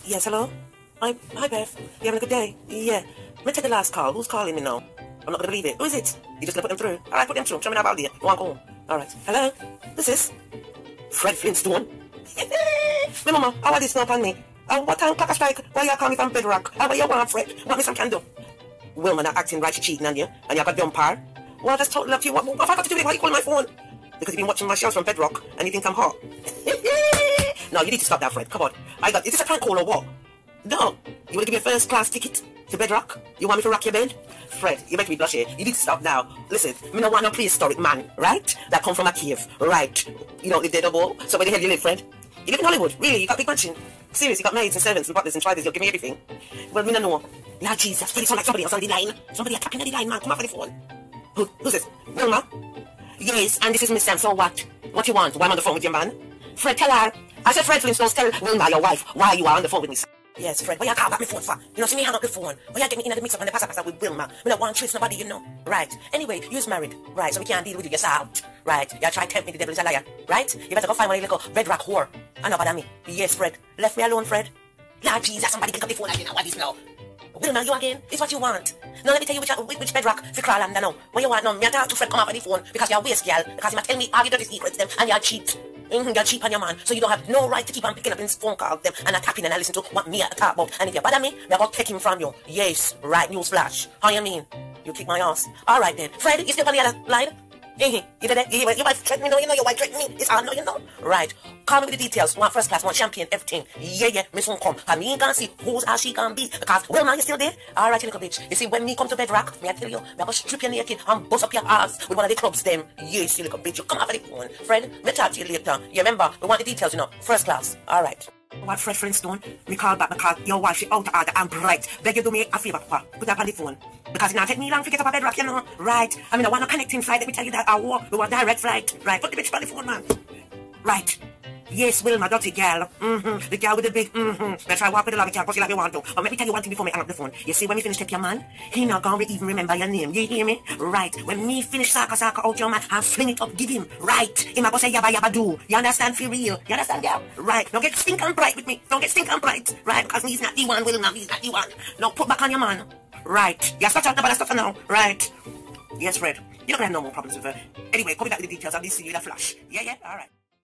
Yes, hello? Hi, Beth. You having a good day? Yeah. Let me take the last call. Who's calling me now? I'm not gonna believe it. Who is it? You just gonna put them through? Alright, put them through. Show me that about you. You want to go home? Alright. Hello? This is Fred Flintstone. Me mama, how are this now upon me? What time clock a strike? Why you call me from Bedrock? What you want, Fred? Want me some candle? Wilma not acting right, she cheating on you, and you got dumb par. Well, that's totally up to you. What have I got to do with it? Why you calling my phone? Because you've been watching my shows from Bedrock, and you think I'm hot. No, you need to stop that, Fred. Come on. Is this a prank call or what? No. You want to give me a first class ticket to Bedrock? You want me to rock your bed? Fred, you make me blush here. You need to stop now. Listen, me don't want no prehistoric man, right? That come from a cave, right? You don't live there no more. So where the hell you live, Fred? You live in Hollywood, really? You got big mansion. Serious, you got maids and servants and butlers and drivers. You'll give me everything. Well, me don't know. Lord Jesus, Fred, it sound like somebody else on the line. Somebody attacking on the line, man. Come off the phone. Who's this? Wilma? Yes, and this is Miss Sam. So what? What you want? Why I'm on the phone with your man? Fred, tell her. I said, Fred Flintstone, tell Wilma, your wife, why you are on the phone with me. Yes, Fred, why you call back my phone for? You know, see me hang up the phone. Why you get me in the mix up and the passa with Wilma? Me not want to trace nobody, you know. Right. Anyway, you's married. Right, so we can't deal with you. You're out. Right. You try to tempt me, the devil is a liar. Right? You better go find one of your little Bedrock whore. I know about me. Yes, Fred. Left me alone, Fred. Lord Jesus, somebody pick up the phone again. What is now? Wilma, you again? It's what you want. Now let me tell you which Bedrock to crawl under now. What you want now? Me talk to Fred come off on the phone because you're a waste girl. Because you might tell me all your dirty secrets them and you're cheat. You're cheap on your man, so you don't have no right to keep on picking up his phone calls them and tapping and I listen to what me talk about. And if you bother me, I'm going to take him from you. Yes, right, newsflash. How you mean? You kick my ass. Alright then. Fred, you still on the other line? You did it? Your wife threatened me, no, you know, your wife threatened me. It's all, no, you know. Right. Call me with the details. One first class, one champagne, everything. Yeah, me soon come. And me ain't gonna see who's how she gonna be. Because, well, now you still there? Alright, you little bitch. You see, when me come to Bedrock, me I tell you, me I go strip you naked and bust up your ass with one of the clubs them. Yes, you little bitch. You come off of the phone. Fred, me talk to you later. You remember, we want the details, you know. First class. Alright. What, Fred Flintstone? Me call back because your wife, she out of order and bright. Beg you do me a favor, Papa. Put her on the phone. Because it now take me long to get up a Bedrock, you know. Right. I mean, I want a connecting flight. Let me tell you that I want direct flight. Right. Put the bitch on the phone, man. Right. Yes, Wilma, dirty girl. The girl with the big, Let's try walk with the lobby car, because you like you want to. But let me tell you one thing before me hang up the phone. You see, when we finish take your man, he not gonna even remember your name. You hear me? Right. When me finish saka out your man and fling it up, give him. Right. He not gonna say yabba yabba do. You understand, for real? You understand, girl? Right. Don't get stink and bright with me. Don't get stink and bright. Right. Because he's not the one, Wilma. He's not the one. Now put back on your man. Right. You're such out about stuff now. Right. Yes, Fred. You're not gonna have no more problems with her. Anyway, coming back with the details. I'll see you in a flash. Yeah, alright.